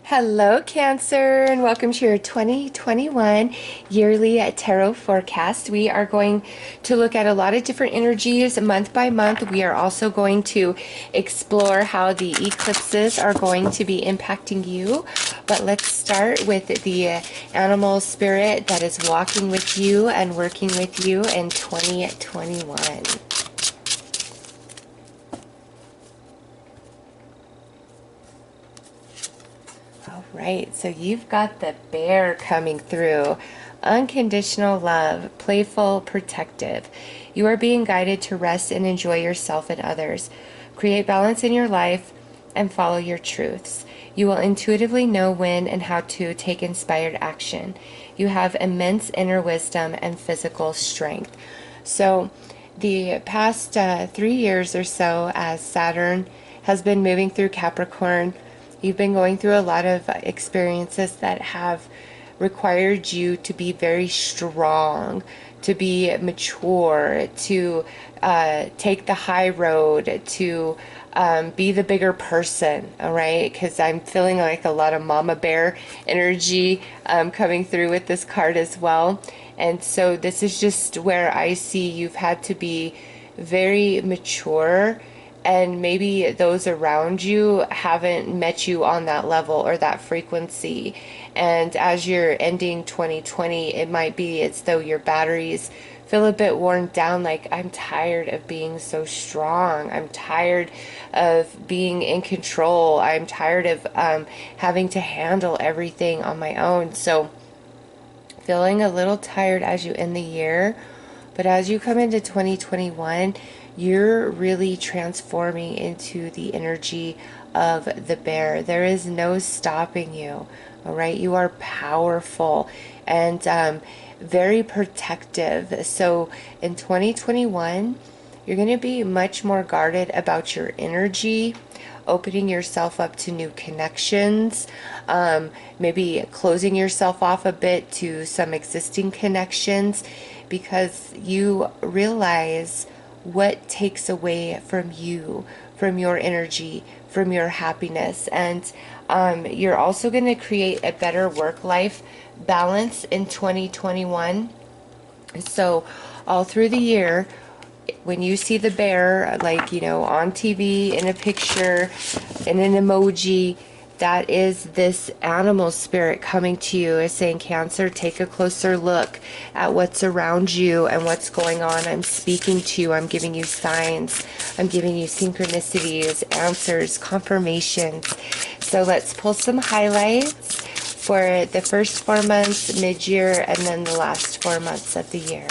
Hello, Cancer, and welcome to your 2021 yearly tarot forecast. We are going to look at a lot of different energies month by month. We are also going to explore how the eclipses are going to be impacting you. But let's start with the animal spirit that is walking with you and working with you in 2021. Right, so you've got the bear coming through. Unconditional love, playful, protective. You are being guided to rest and enjoy yourself and others. Create balance in your life and follow your truths. You will intuitively know when and how to take inspired action. You have immense inner wisdom and physical strength. So the past 3 years or so, as Saturn has been moving through Capricorn, you've been going through a lot of experiences that have required you to be very strong, to be mature, to take the high road, to be the bigger person, all right? Because I'm feeling like a lot of mama bear energy coming through with this card as well. And so this is just where I see you've had to be very mature, and maybe those around you haven't met you on that level or that frequency. And as you're ending 2020, it might be as though your batteries feel a bit worn down, like, I'm tired of being so strong. I'm tired of being in control. I'm tired of having to handle everything on my own. So feeling a little tired as you end the year. But as you come into 2021, you're really transforming into the energy of the bear. There is no stopping you, all right? You are powerful and very protective. So in 2021, you're going to be much more guarded about your energy, opening yourself up to new connections, maybe closing yourself off a bit to some existing connections, because you realize what takes away from you, from your energy, from your happiness. And you're also going to create a better work-life balance in 2021. So all through the year, when you see the bear, like, on TV, in a picture, in an emoji, that is this animal spirit coming to you, is saying, Cancer, take a closer look at what's around you and what's going on. I'm speaking to you. I'm giving you signs. I'm giving you synchronicities, answers, confirmations. So let's pull some highlights for the first 4 months, mid-year, and then the last 4 months of the year.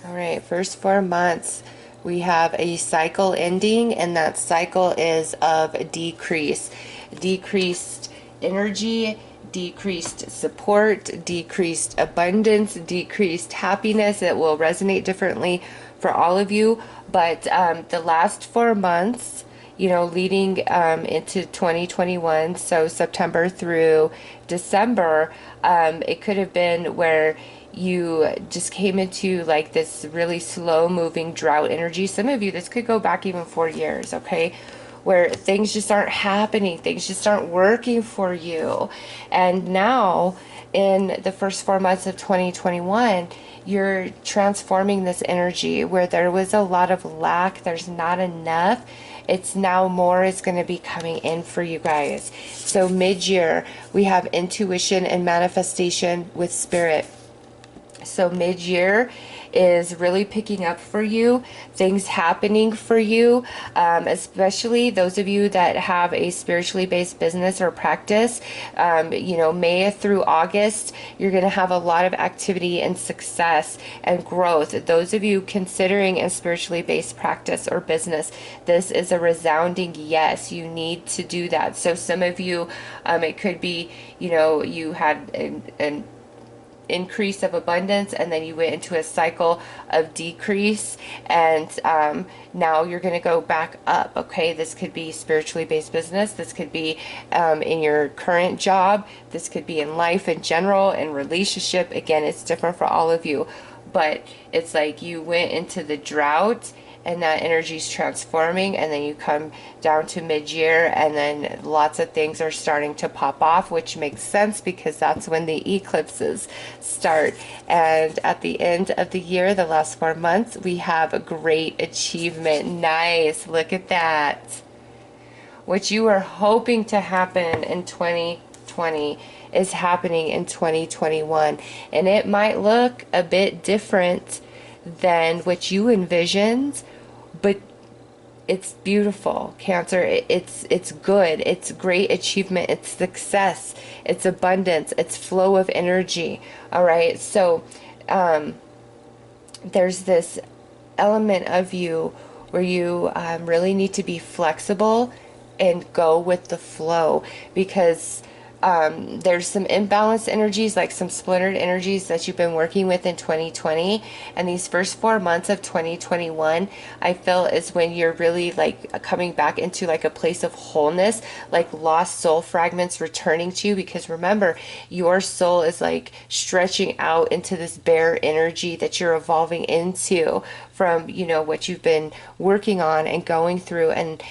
All right, first 4 months, we have a cycle ending, and that cycle is of decrease. Decreased energy, decreased support, decreased abundance, decreased happiness. It will resonate differently for all of you, but the last 4 months, leading into 2021, so September through December, it could have been where you just came into like this really slow moving drought energy. Some of you, this could go back even 4 years, okay? Where things just aren't happening, things just aren't working for you. And now, in the first 4 months of 2021, you're transforming this energy where there was a lot of lack, there's not enough. It's now more is going to be coming in for you guys. So mid-year, we have intuition and manifestation with spirit. So mid-year is really picking up for you, things happening for you, especially those of you that have a spiritually based business or practice. May through August, you're going to have a lot of activity and success and growth. Those of you considering a spiritually based practice or business, this is a resounding yes. You need to do that. So some of you, it could be, you had an increase of abundance, and then you went into a cycle of decrease, and now you're going to go back up. Okay, this could be spiritually based business, this could be in your current job, this could be in life in general, in relationship. Again, it's different for all of you, but it's like you went into the drought and that energy is transforming, and then you come down to mid-year, and then lots of things are starting to pop off, which makes sense because that's when the eclipses start. And at the end of the year, the last 4 months, we have a great achievement. Nice, look at that. What you were hoping to happen in 2020 is happening in 2021, and it might look a bit different than what you envisioned, but it's beautiful, Cancer. It's good. It's great achievement. It's success. It's abundance. It's flow of energy. All right. So there's this element of you where you really need to be flexible and go with the flow, because there's some imbalanced energies, like some splintered energies that you've been working with in 2020, and these first 4 months of 2021 I feel is when you're really like coming back into like a place of wholeness, like lost soul fragments returning to you, because remember, your soul is like stretching out into this bare energy that you're evolving into from, you know, what you've been working on and going through, and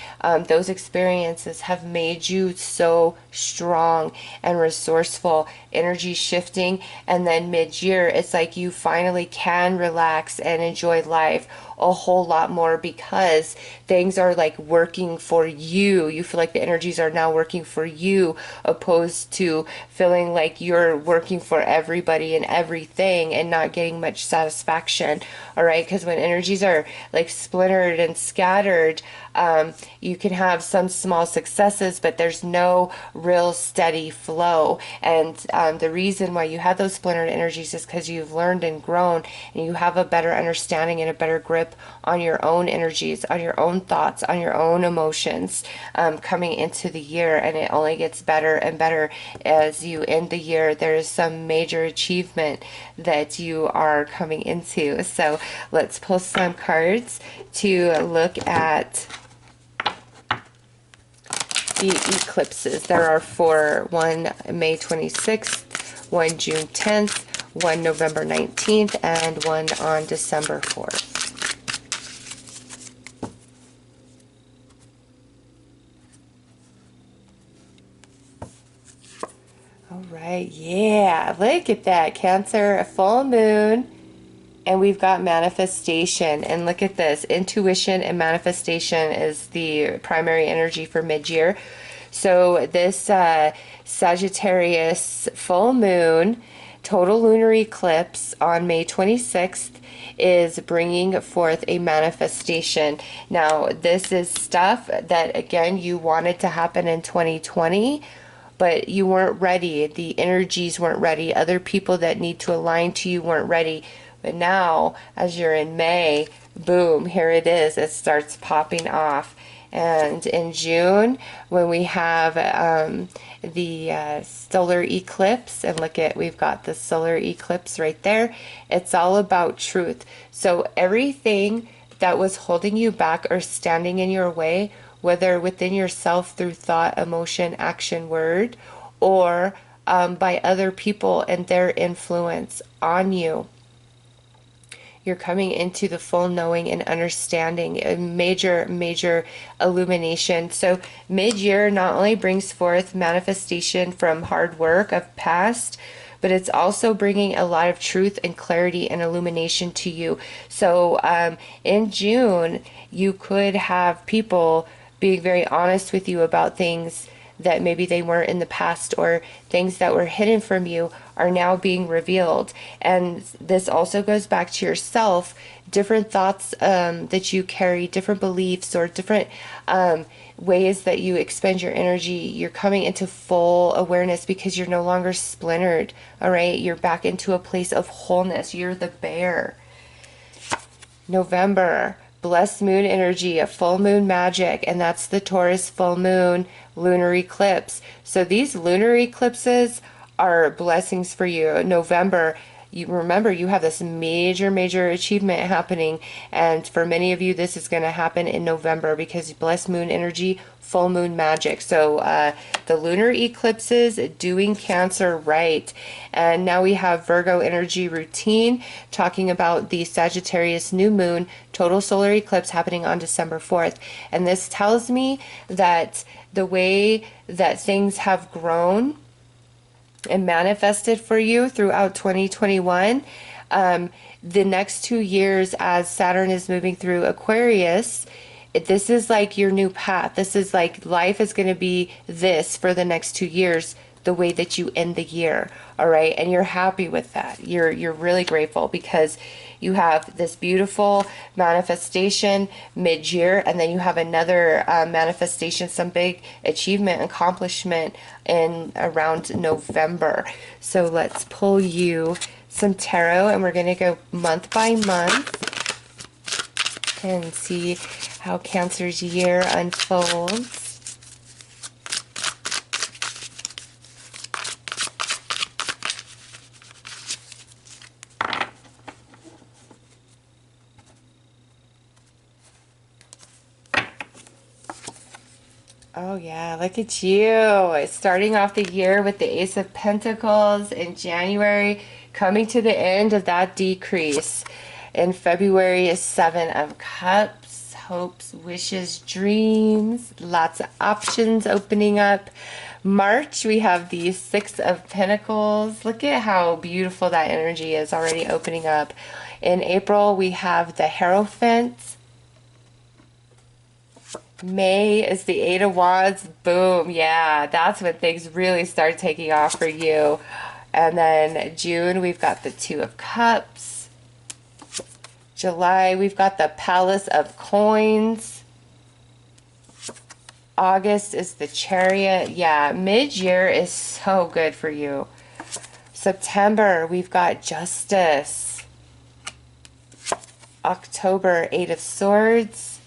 those experiences have made you so strong and resourceful, energy shifting. And then mid-year, it's like you finally can relax and enjoy life a whole lot more, because things are like working for you. You feel like the energies are now working for you, opposed to feeling like you're working for everybody and everything and not getting much satisfaction. All right, because when energies are like splintered and scattered, you can have some small successes, but there's no real steady flow. And the reason why you have those splintered energies is because you've learned and grown, and you have a better understanding and a better grip on your own energies, on your own thoughts, on your own emotions coming into the year. And it only gets better and better as you end the year. There is some major achievement that you are coming into. So let's pull some cards to look at the eclipses. There are 4: one May 26th, one June 10th, one November 19th, and one on December 4th. All right, yeah, look at that, Cancer, a full moon, and we've got manifestation. And look at this, intuition and manifestation is the primary energy for mid-year. So this Sagittarius full moon, total lunar eclipse on May 26th is bringing forth a manifestation. Now, this is stuff that, again, you wanted to happen in 2020, but you weren't ready. The energies weren't ready. Other people that need to align to you weren't ready. But now, as you're in May, boom, here it is. It starts popping off. And in June, when we have the solar eclipse, and look at, we've got the solar eclipse right there. It's all about truth. So everything that was holding you back or standing in your way, whether within yourself through thought, emotion, action, word, or by other people and their influence on you, you're coming into the full knowing and understanding, a major illumination. So mid-year not only brings forth manifestation from hard work of past, but it's also bringing a lot of truth and clarity and illumination to you. So in June, you could have people being very honest with you about things that maybe they weren't in the past, or things that were hidden from you are now being revealed. And this also goes back to yourself, different thoughts that you carry, different beliefs, or different ways that you expend your energy. You're coming into full awareness because you're no longer splintered. All right, you're back into a place of wholeness. You're the bear. November, blessed moon energy, a full moon magic, and that's the Taurus full moon lunar eclipse. So these lunar eclipses are blessings for you. November, You remember, you have this major achievement happening, and for many of you this is going to happen in November because blessed moon energy, full moon magic. So the lunar eclipses doing Cancer right. And now we have Virgo energy routine talking about the Sagittarius new moon total solar eclipse happening on December 4th. And this tells me that the way that things have grown and manifested for you throughout 2021, the next 2 years as Saturn is moving through Aquarius, this is like your new path. This is like life is going to be this for the next 2 years, the way that you end the year. All right. And you're happy with that. You're really grateful because you have this beautiful manifestation mid-year, and then you have another manifestation, some big achievement, accomplishment in around November. So let's pull you some tarot, and we're going to go month by month and see how Cancer's year unfolds. Oh yeah, look at you. Starting off the year with the Ace of Pentacles in January, coming to the end of that decrease. In February is Seven of Cups, hopes, wishes, dreams, lots of options opening up. March, we have the Six of Pentacles. Look at how beautiful that energy is already opening up. In April, we have the Hierophant. May is the Eight of Wands. Boom. Yeah, that's when things really start taking off for you. And then June, we've got the Two of Cups. July, we've got the Palace of Coins. August is the Chariot. Yeah, mid-year is so good for you. September, we've got Justice. October, Eight of Swords.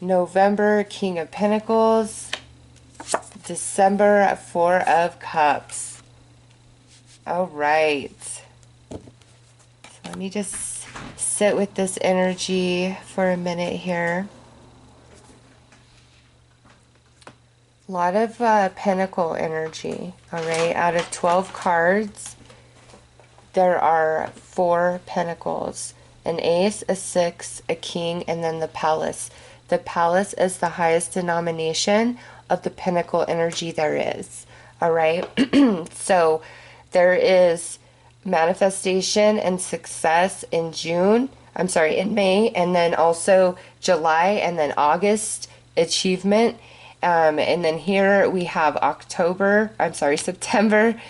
November, King of Pentacles. December, Four of Cups. All right. So let me just sit with this energy for a minute here. A lot of Pentacle energy, all right? Out of 12 cards, there are 4 Pentacles. An Ace, a Six, a King, and then the Palace. The Palace is the highest denomination of the Pentacle energy there is. All right. So there is manifestation and success in June. I'm sorry, in May, and then also July, and then August, achievement. And then here we have September,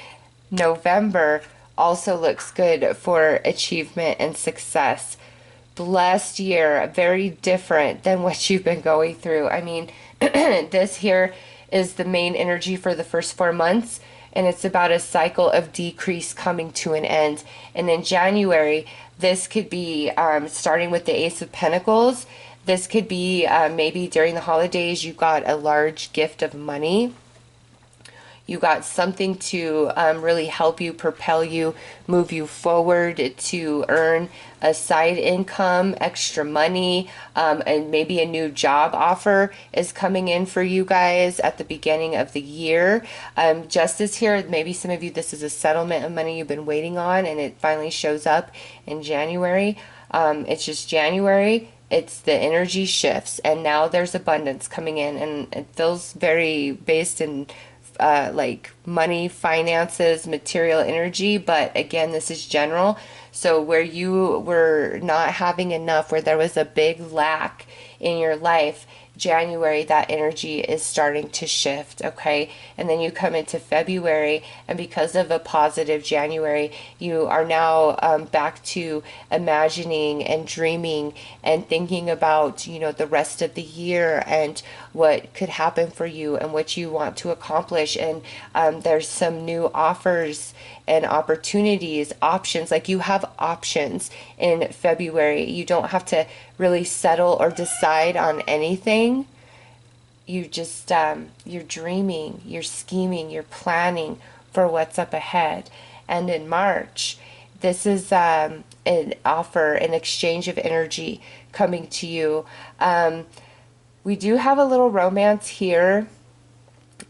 November also looks good for achievement and success. Blessed year, very different than what you've been going through. I mean, this here is the main energy for the first 4 months, and it's about a cycle of decrease coming to an end. And in January, this could be starting with the Ace of Pentacles. This could be maybe during the holidays you got a large gift of money. You got something to really help you, propel you, move you forward to earn a side income, extra money, and maybe a new job offer is coming in for you guys at the beginning of the year. Justice here, maybe some of you, this is a settlement of money you've been waiting on, and it finally shows up in January. It's just January. It's the energy shifts, and now there's abundance coming in, and it feels very based in like money, finances, material energy, but again, this is general. So where you were not having enough, where there was a big lack in your life, January, that energy is starting to shift, okay? And then you come into February, and because of a positive January, you are now back to imagining and dreaming and thinking about, you know, the rest of the year and what could happen for you and what you want to accomplish. And there's some new offers and opportunities, options, like you have options in February. You don't have to really settle or decide on anything. You just, you're dreaming, you're scheming, you're planning for what's up ahead. And in March, this is an offer, an exchange of energy coming to you. We do have a little romance here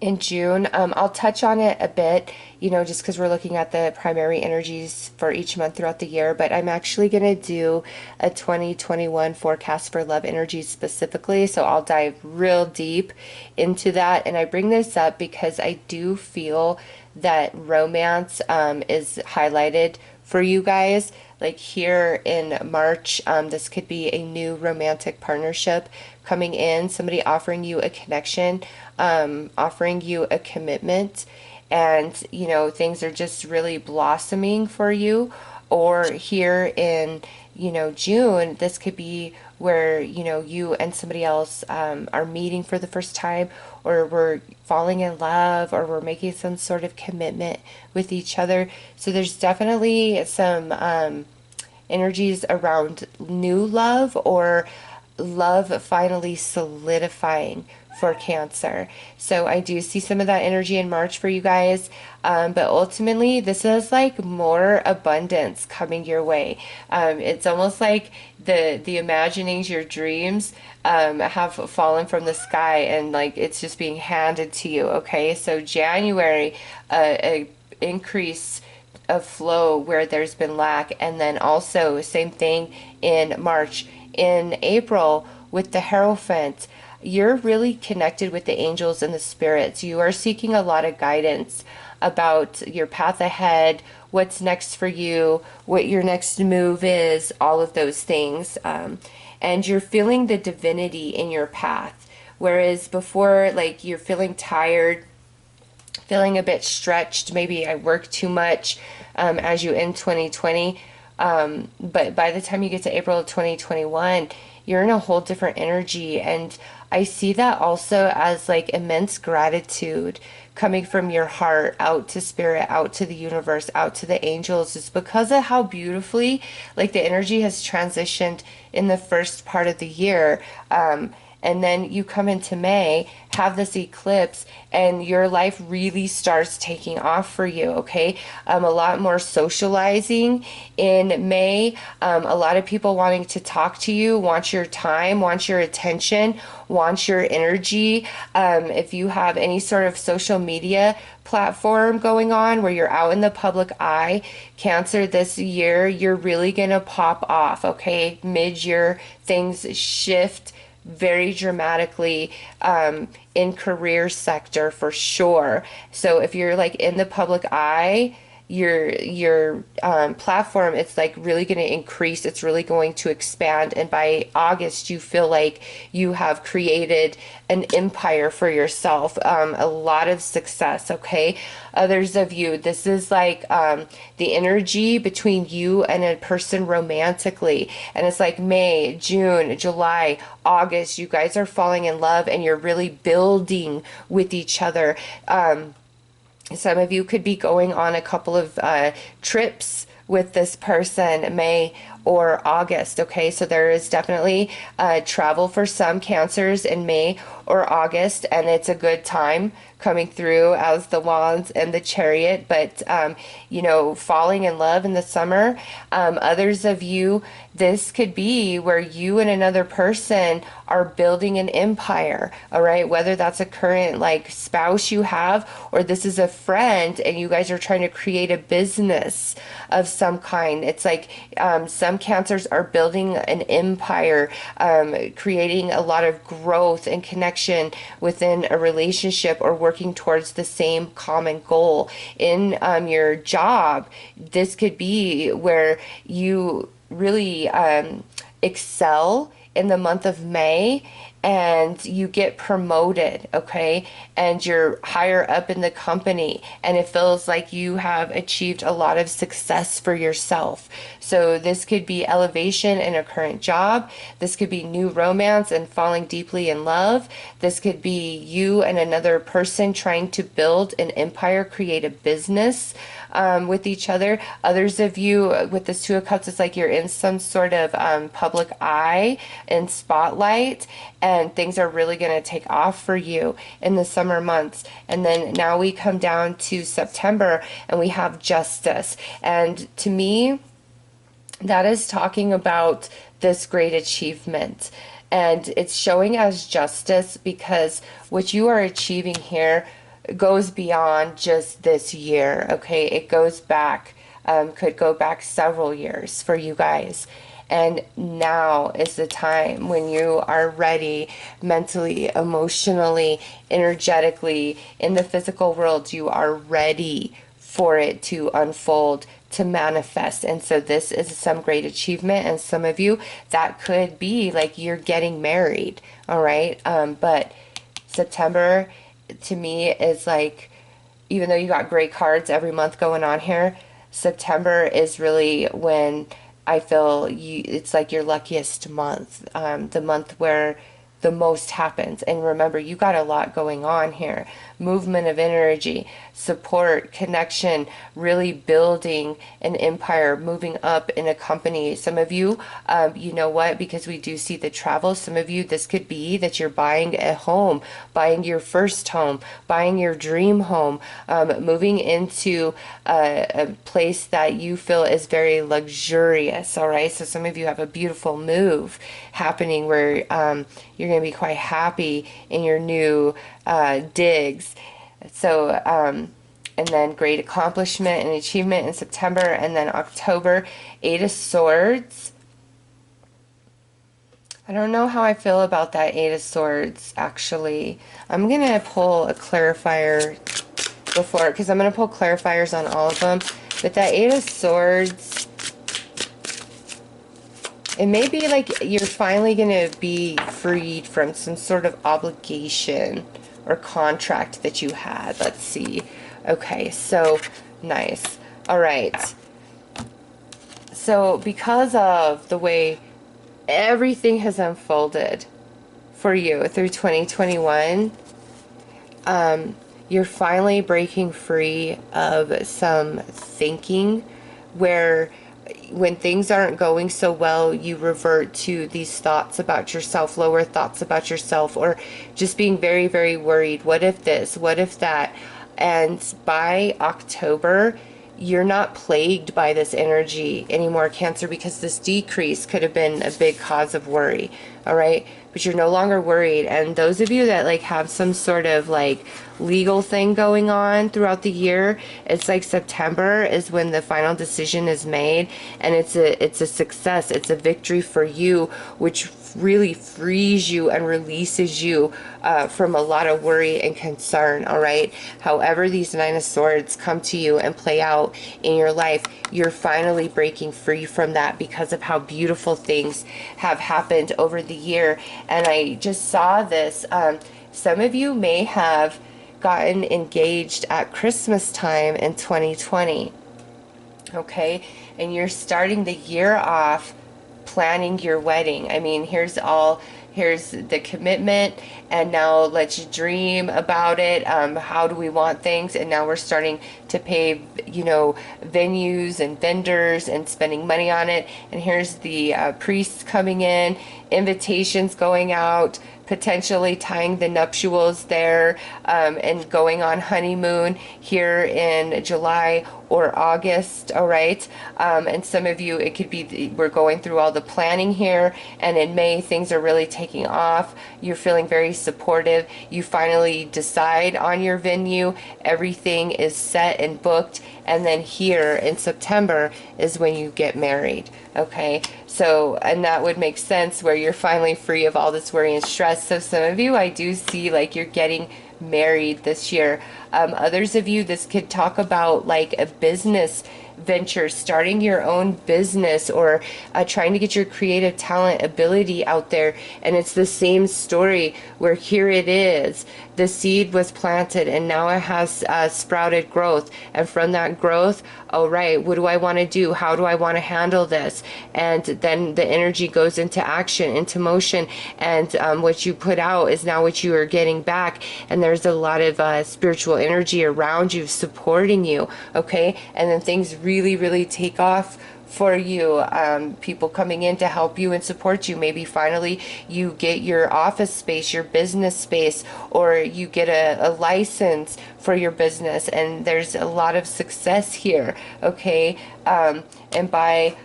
in June. I'll touch on it a bit, just because we're looking at the primary energies for each month throughout the year, but I'm actually going to do a 2021 forecast for love energies specifically, so I'll dive real deep into that. And I bring this up because I do feel that romance is highlighted for you guys. Like here in March, this could be a new romantic partnership coming in, somebody offering you a connection, offering you a commitment, and things are just really blossoming for you. Or here in June, this could be where you and somebody else are meeting for the first time, or we're falling in love, or we're making some sort of commitment with each other. So there's definitely some energies around new love, or love finally solidifying for Cancer. So I do see some of that energy in March for you guys, but ultimately this is like more abundance coming your way. It's almost like the imaginings, your dreams have fallen from the sky, and like it's just being handed to you. Okay, so January, a increase of flow where there's been lack, and then also same thing in March. In April, with the Hierophant, you're really connected with the angels and the spirits. You are seeking a lot of guidance about your path ahead, what's next for you, what your next move is, all of those things. And you're feeling the divinity in your path. Whereas before, like, you're feeling tired, feeling a bit stretched, maybe I work too much as you end 2020. But by the time you get to April of 2021, you're in a whole different energy. And I see that also as like immense gratitude coming from your heart out to spirit, out to the universe, out to the angels, is because of how beautifully like the energy has transitioned in the first part of the year. And then you come into May, have this eclipse, and your life really starts taking off for you, okay? A lot more socializing in May. A lot of people wanting to talk to you, want your time, want your attention, want your energy. If you have any sort of social media platform going on where you're out in the public eye, Cancer, this year, you're really going to pop off, okay? Mid-year, things shift very dramatically in career sector for sure. So if you're like in the public eye, your platform, it's like really going to increase, it's really going to expand, and by August you feel like you have created an empire for yourself, a lot of success. Okay, others of you, this is like the energy between you and a person romantically, and it's like May, June, July, August, you guys are falling in love and you're really building with each other. Some of you could be going on a couple of trips with this person, May or August, okay? So there is definitely travel for some Cancers in May or August, and it's a good time coming through as the Wands and the Chariot. But falling in love in the summer. Others of you, this could be where you and another person are building an empire, all right? Whether that's a current like spouse you have, or this is a friend and you guys are trying to create a business of some kind. It's like some Cancers are building an empire, creating a lot of growth and connection within a relationship, or working towards the same common goal. In your job, this could be where you really excel in the month of May, and you get promoted, okay? And you're higher up in the company, and it feels like you have achieved a lot of success for yourself. So this could be elevation in a current job. This could be new romance and falling deeply in love. This could be you and another person trying to build an empire, create a business with each other. Others of you with this Two of Cups, it's like you're in some sort of public eye and spotlight, and things are really going to take off for you in the summer months. And then now we come down to September and we have justice. And to me, that is talking about this great achievement. And it's showing as justice because what you are achieving here goes beyond just this year, okay? It goes back, could go back several years for you guys. And now is the time when you are ready mentally, emotionally, energetically, in the physical world. You are ready for it to unfold, to manifest. And so this is some great achievement. And some of you, that could be like you're getting married, all right? But September to me is like, even though you got great cards every month going on here, September is really when I feel it's like your luckiest month, the month where the most happens. And remember, you got a lot going on here. Movement of energy, support, connection, really building an empire, moving up in a company. Some of you, you know what, because we do see the travel, some of you, this could be that you're buying a home, buying your first home, buying your dream home, moving into a place that you feel is very luxurious, all right? So some of you have a beautiful move happening where you're going to be quite happy in your new digs. So, and then great accomplishment and achievement in September. And then October, 8 of Swords. I don't know how I feel about that 8 of Swords, actually. I'm going to pull a clarifier before, because I'm going to pull clarifiers on all of them. But that 8 of Swords, it may be like you're finally going to be freed from some sort of obligation or contract that you had. Let's see. Okay, so nice. All right. So because of the way everything has unfolded for you through 2021, you're finally breaking free of some thinking where when things aren't going so well, you revert to these thoughts about yourself, lower thoughts about yourself, or just being very, very worried. What if this? What if that? And by October, you're not plagued by this energy anymore, Cancer, because this decrease could have been a big cause of worry, all right? But you're no longer worried. And those of you that like have some sort of like legal thing going on throughout the year, it's like September is when the final decision is made, and it's a success. It's a victory for you, which really frees you and releases you from a lot of worry and concern, all right? However these 9 of Swords come to you and play out in your life, you're finally breaking free from that because of how beautiful things have happened over the year. And I just saw this. Some of you may have gotten engaged at Christmas time in 2020, okay? And you're starting the year off planning your wedding. I mean, here's the commitment, and now let's dream about it. How do we want things? And now we're starting to pay, you know, venues and vendors and spending money on it. And here's the priests coming in, invitations going out, potentially tying the nuptials there, and going on honeymoon here in July or August, all right? And some of you, it could be, we're going through all the planning here, and in May, things are really taking off. You're feeling very supportive. You finally decide on your venue. Everything is set and booked. And then here in September is when you get married, okay? So, and that would make sense where you're finally free of all this worry and stress. So some of you, I do see like you're getting married this year. Others of you, this could talk about like a business venture, starting your own business, or trying to get your creative talent ability out there. And it's the same story where here it is, the seed was planted and now it has sprouted growth, and from that growth, all right, what do I want to do? How do I want to handle this? And then the energy goes into action, into motion, and what you put out is now what you are getting back. And there's a lot of spiritual energy around you supporting you, okay? And then things really, really take off for you, people coming in to help you and support you. Maybe finally you get your office space, your business space, or you get a license for your business, and there's a lot of success here, okay? And by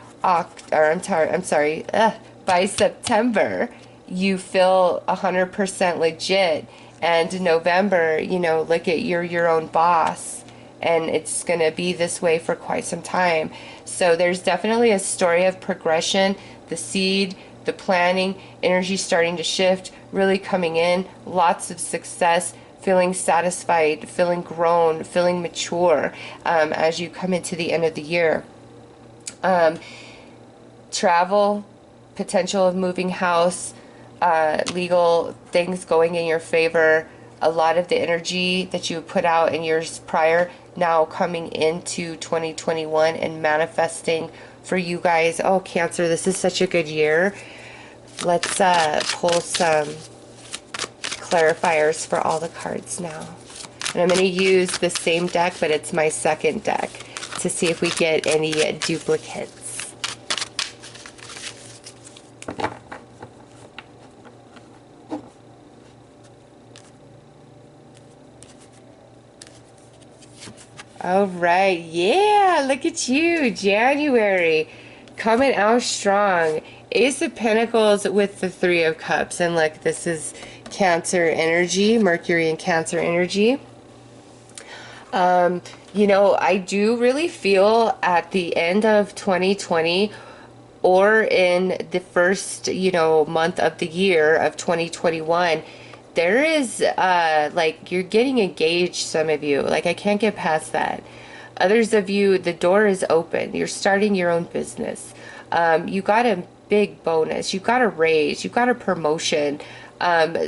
by September, you feel 100% legit, and November, you know, look at you're your own boss, and it's going to be this way for quite some time. So there's definitely a story of progression, the seed, the planning, energy starting to shift, really coming in, lots of success, feeling satisfied, feeling grown, feeling mature as you come into the end of the year. Travel, potential of moving house, legal things going in your favor, a lot of the energy that you put out in years prior now coming into 2021 and manifesting for you guys. Oh, Cancer, this is such a good year. Let's pull some clarifiers for all the cards now. And I'm going to use the same deck, but it's my second deck, to see if we get any duplicates. All right, yeah, look at you, January, coming out strong. Ace of Pentacles with the Three of Cups, and look, this is Cancer energy, Mercury and Cancer energy. You know, I do really feel at the end of 2020 or in the first, you know, month of the year of 2021, there is, like, you're getting engaged, some of you. Like, I can't get past that. Others of you, the door is open. You're starting your own business. You got a big bonus. You got a raise. You got a promotion.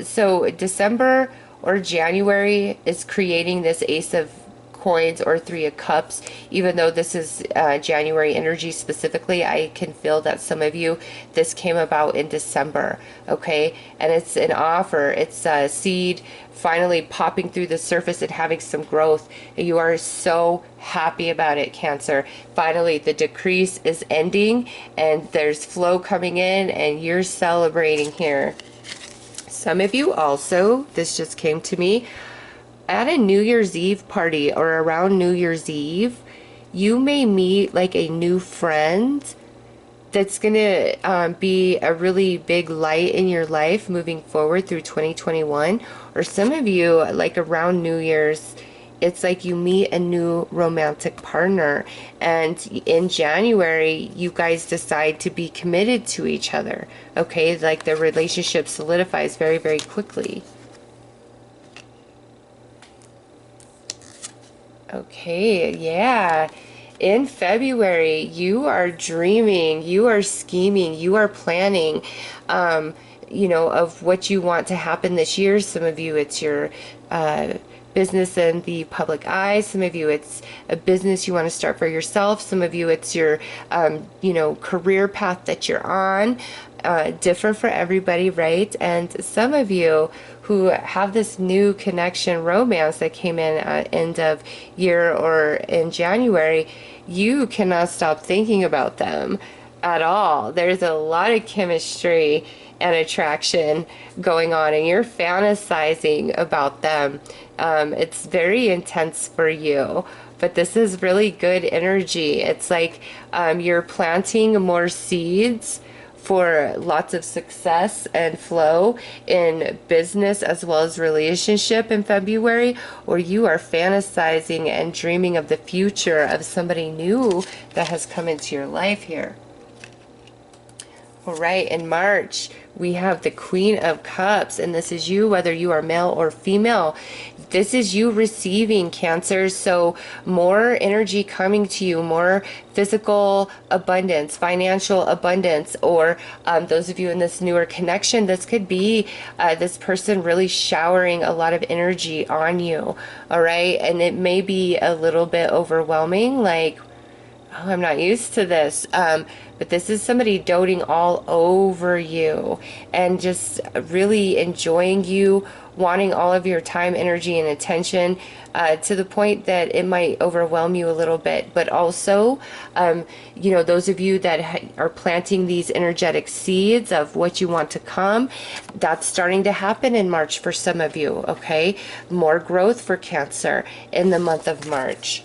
So December or January is creating this Ace of Coins or Three of Cups. Even though this is January energy specifically, I can feel that some of you, this came about in December, okay? And it's an offer, it's a seed finally popping through the surface and having some growth. And you are so happy about it, Cancer. Finally, the decrease is ending and there's flow coming in and you're celebrating here. Some of you also, this just came to me, at a New Year's Eve party or around New Year's Eve, you may meet like a new friend that's going to be a really big light in your life moving forward through 2021. Or some of you, like around New Year's, it's like you meet a new romantic partner, and in January you guys decide to be committed to each other, okay? Like the relationship solidifies very, very quickly. Okay, yeah. In February, you are dreaming, you are scheming, you are planning, you know, of what you want to happen this year. Some of you, it's your business in the public eye. Some of you, it's a business you want to start for yourself. Some of you, it's your, you know, career path that you're on. Different for everybody, right? And some of you who have this new connection romance that came in at end of year or in January, you cannot stop thinking about them at all. There's a lot of chemistry and attraction going on, and you're fantasizing about them. It's very intense for you, but this is really good energy. It's like you're planting more seeds for lots of success and flow in business as well as relationship in February, or you are fantasizing and dreaming of the future of somebody new that has come into your life here. All right, in March, we have the Queen of Cups, and this is you, whether you are male or female. This is you receiving, Cancer, so more energy coming to you, more physical abundance, financial abundance, or those of you in this newer connection, this could be this person really showering a lot of energy on you, all right? And it may be a little bit overwhelming, like, Oh, I'm not used to this. But this is somebody doting all over you and just really enjoying you, wanting all of your time, energy, and attention, to the point that it might overwhelm you a little bit. But also, those of you that are planting these energetic seeds of what you want to come, that's starting to happen in March for some of you, okay? More growth for Cancer in the month of March.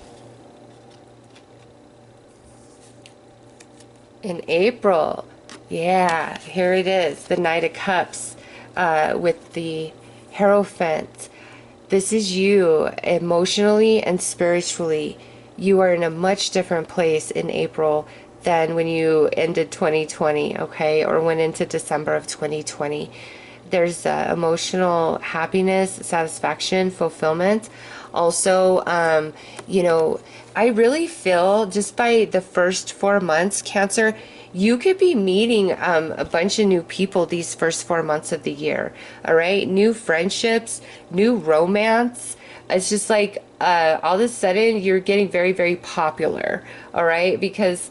In April, yeah, here it is, the Knight of Cups, with the Hierophant. This is you emotionally and spiritually. You are in a much different place in April than when you ended 2020, okay, or went into December of 2020. There's emotional happiness, satisfaction, fulfillment. Also, I really feel just by the first 4 months, Cancer, you could be meeting a bunch of new people these first 4 months of the year. All right. New friendships, new romance. It's just like all of a sudden you're getting very, very popular. All right. Because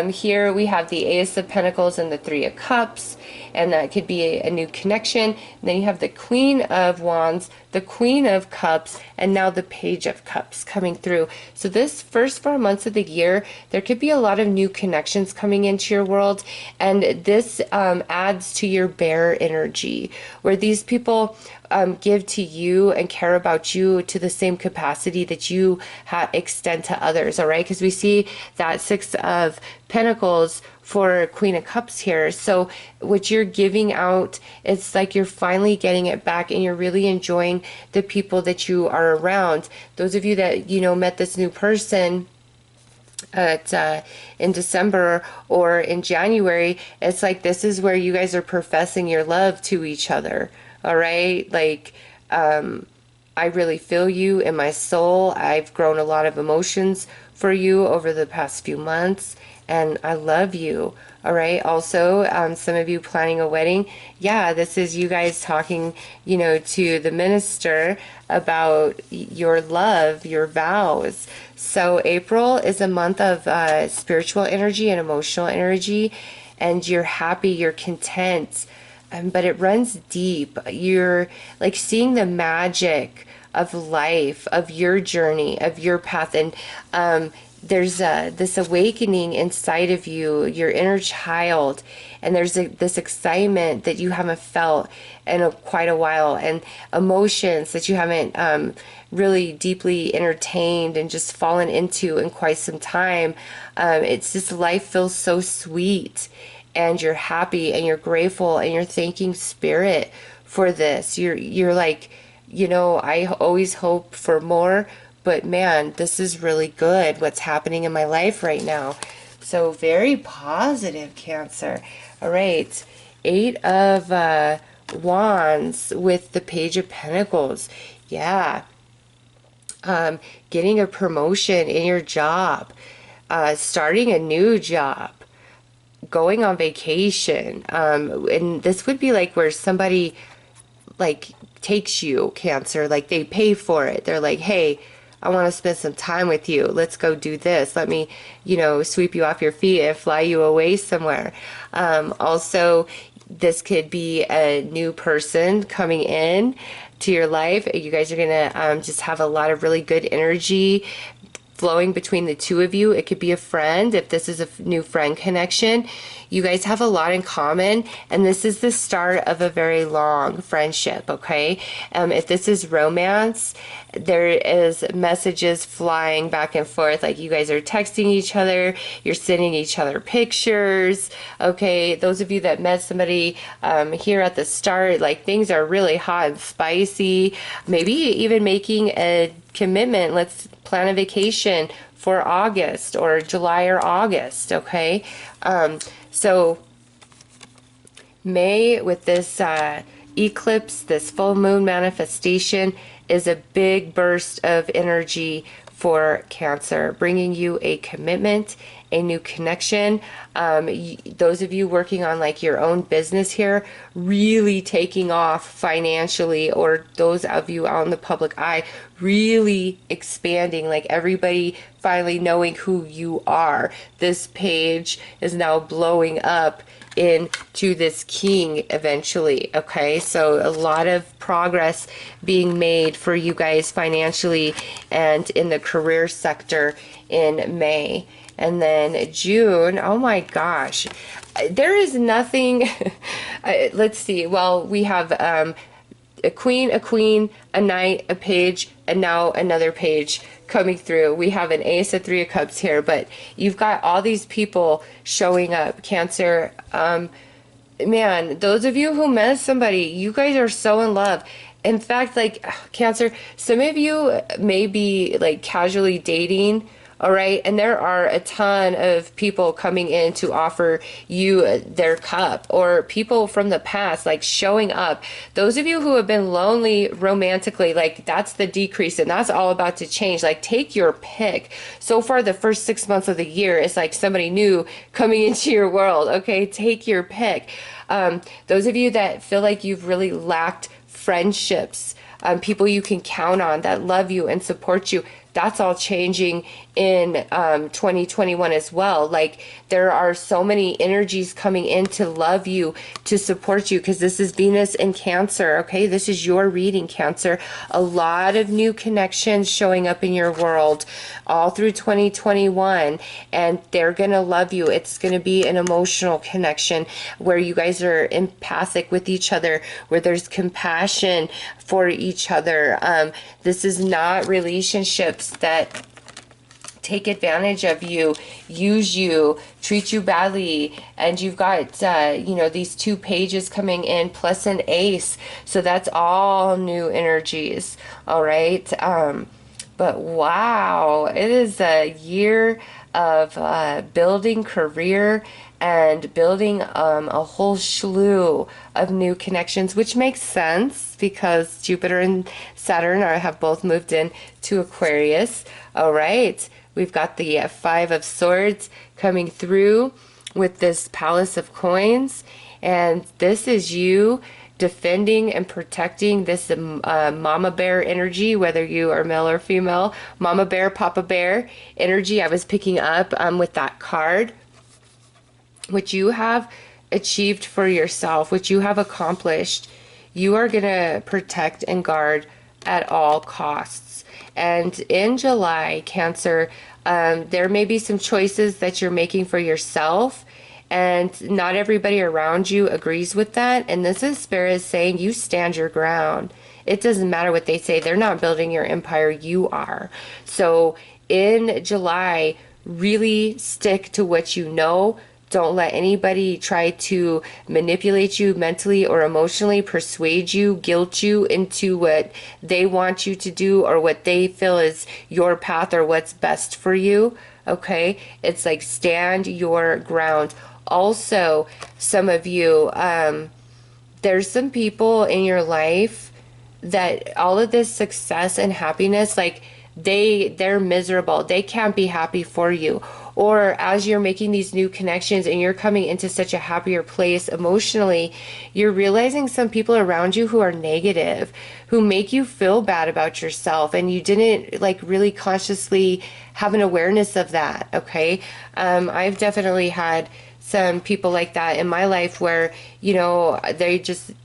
here we have the Ace of Pentacles and the Three of Cups, and that could be a new connection. And then you have the Queen of Wands, the Queen of Cups, and now the Page of Cups coming through. So this first 4 months of the year, there could be a lot of new connections coming into your world, and this adds to your bear energy, where these people give to you and care about you to the same capacity that you extend to others, all right? Because we see that Six of Pentacles for Queen of Cups here. So what you're giving out, it's like you're finally getting it back, and you're really enjoying the people that you are around. Those of you that, met this new person in December or in January, it's like this is where you guys are professing your love to each other. All right. Like, I really feel you in my soul. I've grown a lot of emotions for you over the past few months, and I love you. All right. Also, some of you planning a wedding. Yeah, this is you guys talking, to the minister about your love, your vows. So April is a month of spiritual energy and emotional energy, and you're happy, you're content. But it runs deep. You're like seeing the magic of life, of your journey, of your path. And there's this awakening inside of you, your inner child. And there's this excitement that you haven't felt in quite a while, and emotions that you haven't really deeply entertained and just fallen into in quite some time. It's just life feels so sweet, and you're happy and you're grateful and you're thanking spirit for this. You're like, I always hope for more, but man, this is really good what's happening in my life right now. So very positive, Cancer. All right. Eight of Wands with the Page of Pentacles. Yeah. Getting a promotion in your job, starting a new job, going on vacation, and this would be like where somebody like takes you, Cancer, like they pay for it. They're like, hey, I want to spend some time with you, let's go do this, let me sweep you off your feet and fly you away somewhere. Also, this could be a new person coming in to your life. You guys are gonna just have a lot of really good energy flowing between the two of you. It could be a friend. If this is a new friend connection, you guys have a lot in common, and this is the start of a very long friendship, okay? If this is romance, there is messages flying back and forth, like you guys are texting each other, you're sending each other pictures, okay? Those of you that met somebody here at the start, like things are really hot and spicy, maybe even making a commitment. Let's plan a vacation for August or July or August, okay? So May with this eclipse, this full moon manifestation, is a big burst of energy for Cancer, bringing you a commitment a new connection. Those of you working on like your own business here, really taking off financially, or those of you out in the public eye, really expanding, like everybody finally knowing who you are. This page is now blowing up into this king eventually. Okay, so a lot of progress being made for you guys financially and in the career sector in May. And then June, oh my gosh, there is nothing. Let's see. Well, we have a queen, a knight, a page, and now another page coming through. We have an ace, a 3 of cups here, but you've got all these people showing up. Cancer, man, those of you who met somebody, you guys are so in love. In fact, like Cancer, some of you may be like casually dating. All right. And there are a ton of people coming in to offer you their cup, or people from the past, like showing up. Those of you who have been lonely romantically, like that's the decrease, and that's all about to change. Like take your pick. So far, the first 6 months of the year is like somebody new coming into your world. Okay. Take your pick. Those of you that feel like you've really lacked friendships, people you can count on that love you and support you, that's all changing in 2021 as well. Like there are so many energies coming in to love you, to support you, because this is Venus in Cancer. Okay, this is your reading, Cancer. A lot of new connections showing up in your world all through 2021, and they're gonna love you. It's gonna be an emotional connection where you guys are empathic with each other, where there's compassion for each other. This is not relationships that take advantage of you, use you, treat you badly. And you've got, you know, these 2 pages coming in plus an ace. So that's all new energies. All right. But wow, it is a year of building career and building a whole slew of new connections, which makes sense because Jupiter and Saturn have both moved in to Aquarius. All right, we've got the 5 of Swords coming through with this Palace of Coins, and this is you defending and protecting this mama bear energy, whether you are male or female. Mama bear, papa bear energy I was picking up with that card, which you have achieved for yourself, which you have accomplished. You are going to protect and guard at all costs. And in July, Cancer, there may be some choices that you're making for yourself, and not everybody around you agrees with that. And this is Spirit saying you stand your ground. It doesn't matter what they say. They're not building your empire. You are. So in July, really stick to what you know. Don't let anybody try to manipulate you mentally or emotionally, persuade you, guilt you into what they want you to do or what they feel is your path or what's best for you. Okay? It's like stand your ground. Also, some of you, there's some people in your life that all of this success and happiness, like they're miserable. They can't be happy for you. Or as you're making these new connections and you're coming into such a happier place emotionally, you're realizing some people around you who are negative, who make you feel bad about yourself, and you didn't like really consciously have an awareness of that. Okay. I've definitely had some people like that in my life where, you know,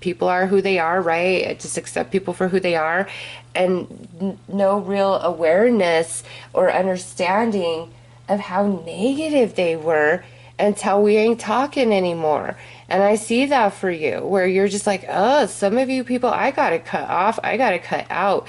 people are who they are, right? I just accept people for who they are, and no real awareness or understanding of how negative they were until we ain't talking anymore. And I see that for you, where you're just like, oh, some of you people, I gotta cut off, I gotta cut out.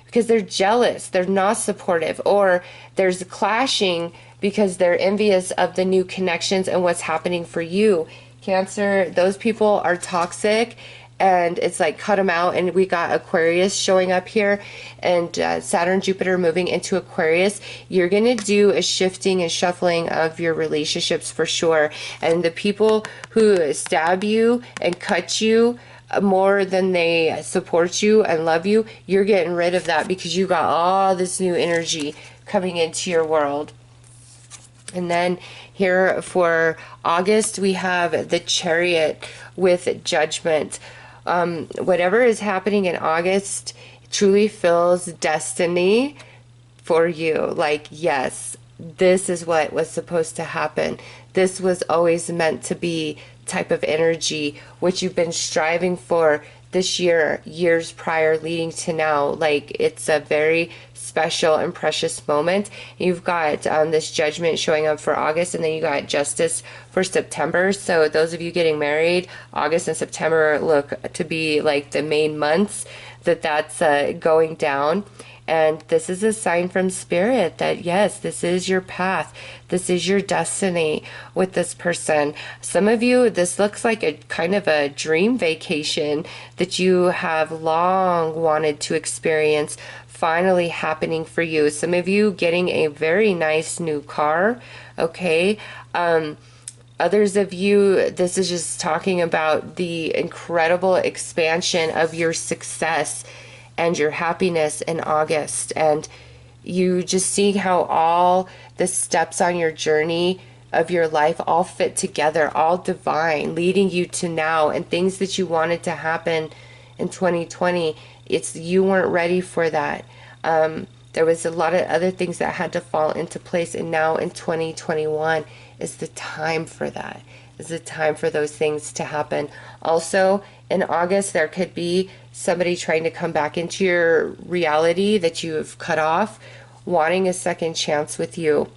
Because they're jealous, they're not supportive, or there's clashing because they're envious of the new connections and what's happening for you. Cancer, those people are toxic, and it's like cut them out. And we got Aquarius showing up here, and Saturn, Jupiter moving into Aquarius. You're going to do a shifting and shuffling of your relationships for sure. And the people who stab you and cut you more than they support you and love you, you're getting rid of that because you got all this new energy coming into your world. And then here for August, we have the Chariot with Judgment. Whatever is happening in August truly feels destiny for you. Like, yes, this is what was supposed to happen. This was always meant to be type of energy, which you've been striving for this year, years prior, leading to now. Like, it's a very special and precious moment. You've got this Judgment showing up for August, and then you got Justice for September. So those of you getting married, August and September look to be like the main months that's going down. And this is a sign from Spirit that, yes, this is your path. This is your destiny with this person. Some of you, this looks like a kind of a dream vacation that you have long wanted to experience finally happening for you. Some of you getting a very nice new car, okay? Others of you, this is just talking about the incredible expansion of your success and your happiness in August. And you just see how all the steps on your journey of your life all fit together, all divine, leading you to now, and things that you wanted to happen in 2020. It's you weren't ready for that. There was a lot of other things that had to fall into place, and now in 2021 is the time for that. Is the time for those things to happen. Also, in August, there could be somebody trying to come back into your reality that you have cut off, wanting a second chance with you.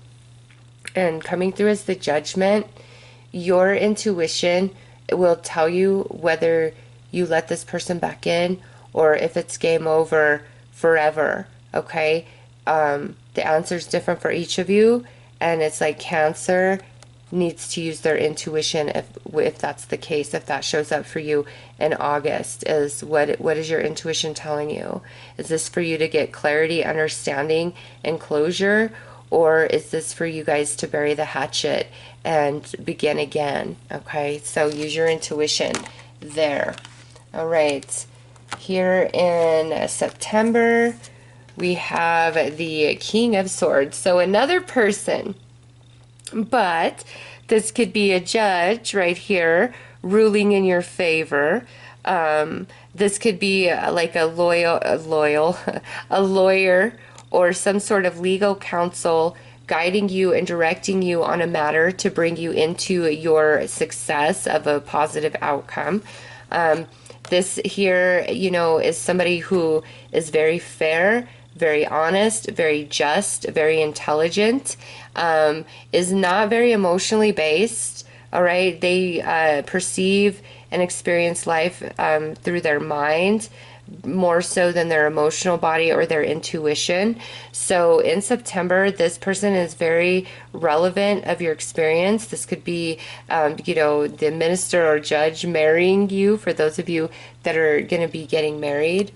And coming through as the Judgment, your intuition will tell you whether you let this person back in or if it's game over forever, okay? The answer is different for each of you, and it's like Cancer needs to use their intuition if that's the case, if that shows up for you in August. Is what is your intuition telling you? Is this for you to get clarity, understanding, and closure, or is this for you guys to bury the hatchet and begin again? Okay, so use your intuition there. All right, here in September we have the King of Swords, so another person. But this could be a judge right here ruling in your favor. This could be like a lawyer or some sort of legal counsel guiding you and directing you on a matter to bring you into your success of a positive outcome. This here, is somebody who is very fair, very honest, very just, very intelligent, is not very emotionally based, all right? They perceive and experience life through their mind more so than their emotional body or their intuition. So in September, this person is very relevant of your experience. This could be, the minister or judge marrying you, for those of you that are going to be getting married.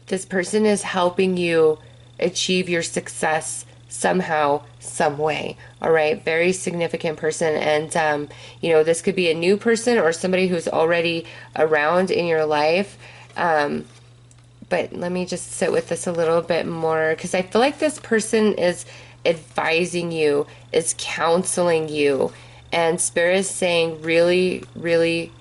This person is helping you achieve your success somehow, some way. All right, very significant person. And, this could be a new person or somebody who's already around in your life. But let me just sit with this a little bit more, because I feel like this person is advising you, is counseling you. And Spirit is saying, really, really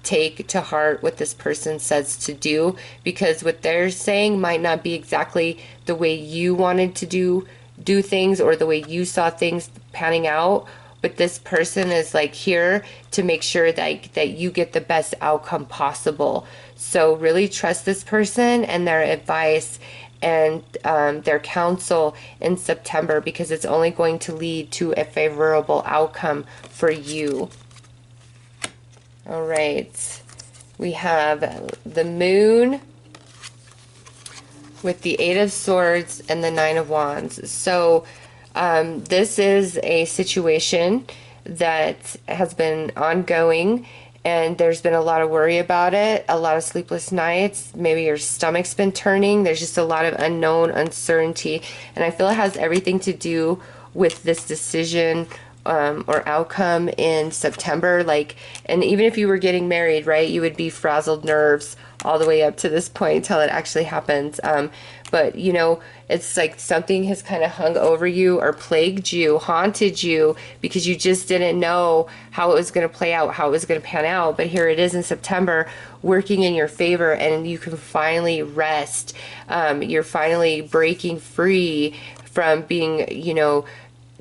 take to heart what this person says to do, because what they're saying might not be exactly the way you wanted to do things or the way you saw things panning out, but this person is like here to make sure that you get the best outcome possible. So really trust this person and their advice and their counsel in September, because it's only going to lead to a favorable outcome for you. All right, we have the Moon with the Eight of Swords and the Nine of Wands. So this is a situation that has been ongoing, and there's been a lot of worry about it, a lot of sleepless nights. Maybe your stomach's been turning. There's just a lot of unknown uncertainty, and I feel it has everything to do with this decision or outcome in September. And even if you were getting married, right, you would be frazzled nerves all the way up to this point until it actually happens. But you know, it's like something has kind of hung over you or plagued you, haunted you, because you just didn't know how it was going to play out, how it was going to pan out. But here it is in September, working in your favor, and you can finally rest. You're finally breaking free from being, you know,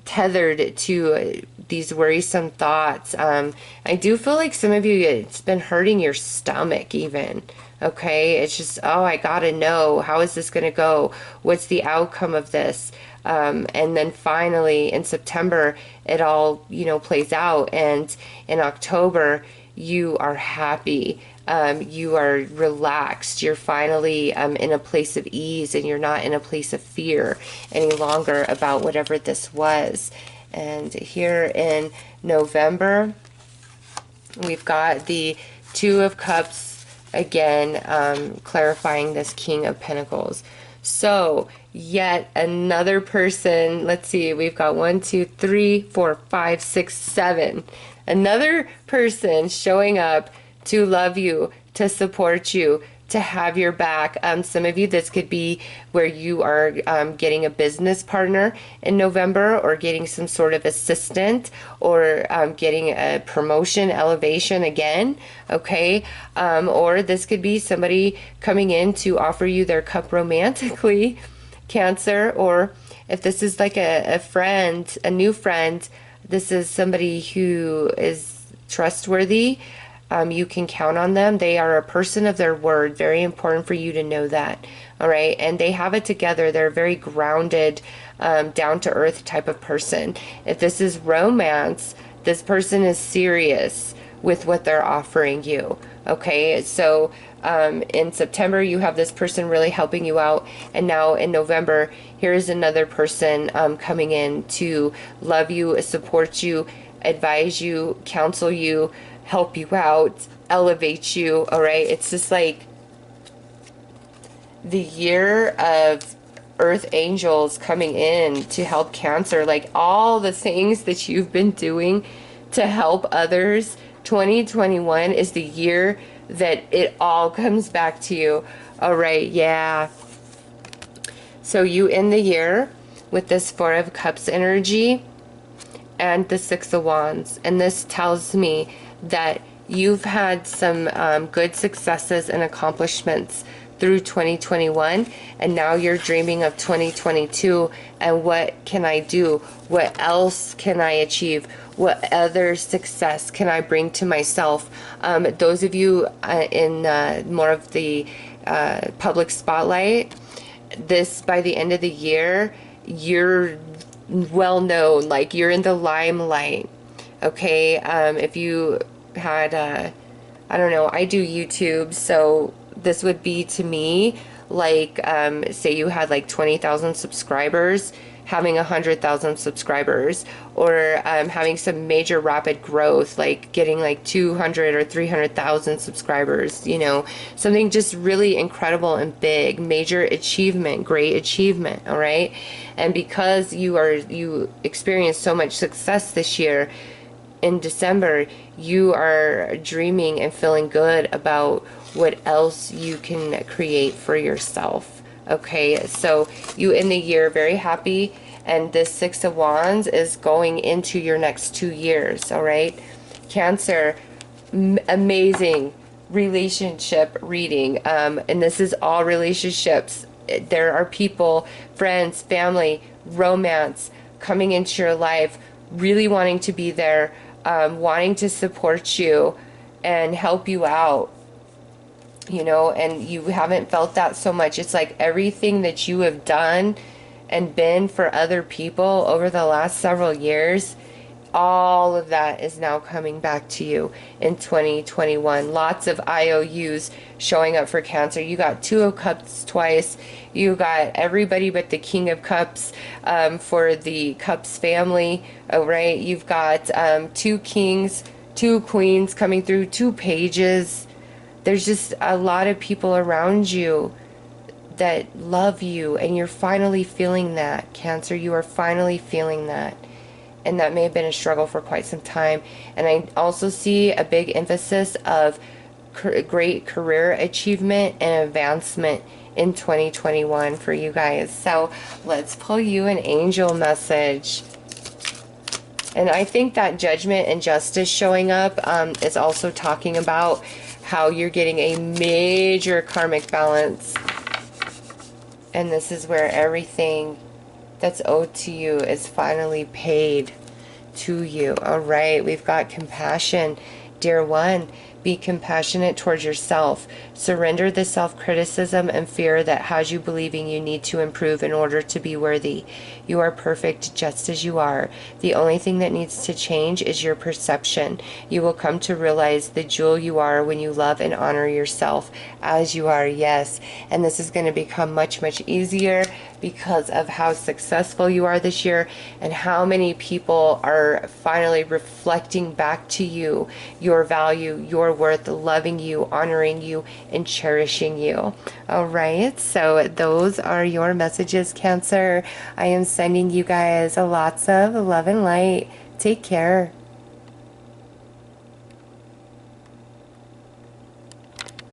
tethered to these worrisome thoughts. I do feel like some of you, it's been hurting your stomach even. Okay, it's just, oh, I gotta know, how is this gonna go? What's the outcome of this? And then finally in September, it all, you know, plays out. And in October, you are happy. You are relaxed. You're finally in a place of ease, and you're not in a place of fear any longer about whatever this was. And here in November, we've got the Two of Cups again, clarifying this King of Pentacles. So yet another person, let's see, we've got 1, 2, 3, 4, 5, 6, 7. Another person showing up to love you, to support you, to have your back. Some of you, this could be where you are getting a business partner in November, or getting some sort of assistant, or getting a promotion, elevation again, okay? Or this could be somebody coming in to offer you their cup romantically, Cancer. Or if this is like a friend, a new friend, this is somebody who is trustworthy. You can count on them. They are a person of their word. Very important for you to know that. All right. And they have it together. They're a very grounded, down to earth type of person. If this is romance, this person is serious with what they're offering you. Okay. So, in September, you have this person really helping you out. And now in November, here's another person, coming in to love you, support you, advise you, counsel you, help you out, elevate you. All right, it's just like the year of earth angels coming in to help Cancer. Like all the things that you've been doing to help others, 2021 is the year that it all comes back to you. All right, yeah. So you end the year with this Four of Cups energy and the Six of Wands, and this tells me that you've had some good successes and accomplishments through 2021, and now you're dreaming of 2022, and what can I do? What else can I achieve? What other success can I bring to myself? Those of you in more of the public spotlight, this, by the end of the year, you're well known, like you're in the limelight. Okay, if you had, I don't know, I do YouTube, so this would be to me like, say you had like 20,000 subscribers, having 100,000 subscribers, or having some major rapid growth, like getting like 200 or 300,000 subscribers, you know, something just really incredible and big, major achievement, great achievement. All right. And because you experienced so much success this year, in December, you are dreaming and feeling good about what else you can create for yourself. Okay, so you end the year very happy, and this Six of Wands is going into your next 2 years. All right, Cancer, amazing relationship reading, and this is all relationships. There are people, friends, family, romance coming into your life, really wanting to be there, wanting to support you and help you out, you know, and you haven't felt that so much. It's like everything that you have done and been for other people over the last several years, all of that is now coming back to you in 2021. Lots of IOUs showing up for Cancer. You got Two of Cups twice. You got everybody but the King of Cups for the Cups family. Oh, right. You've got two kings, two queens coming through, two pages. There's just a lot of people around you that love you, and you're finally feeling that, Cancer. You are finally feeling that. And that may have been a struggle for quite some time. And I also see a big emphasis of great career achievement and advancement in 2021 for you guys. So let's pull you an angel message. And I think that judgment and justice showing up is also talking about how you're getting a major karmic balance. And this is where everything that's owed to you is finally paid to you. All right, we've got compassion. Dear one, be compassionate towards yourself. Surrender the self-criticism and fear that has you believing you need to improve in order to be worthy. You are perfect just as you are. The only thing that needs to change is your perception. You will come to realize the jewel you are when you love and honor yourself as you are. Yes, and this is going to become much, much easier because of how successful you are this year and how many people are finally reflecting back to you your value, your worth, loving you, honoring you, and cherishing you. All right, so those are your messages, Cancer. I am sending you guys lots of love and light. Take care.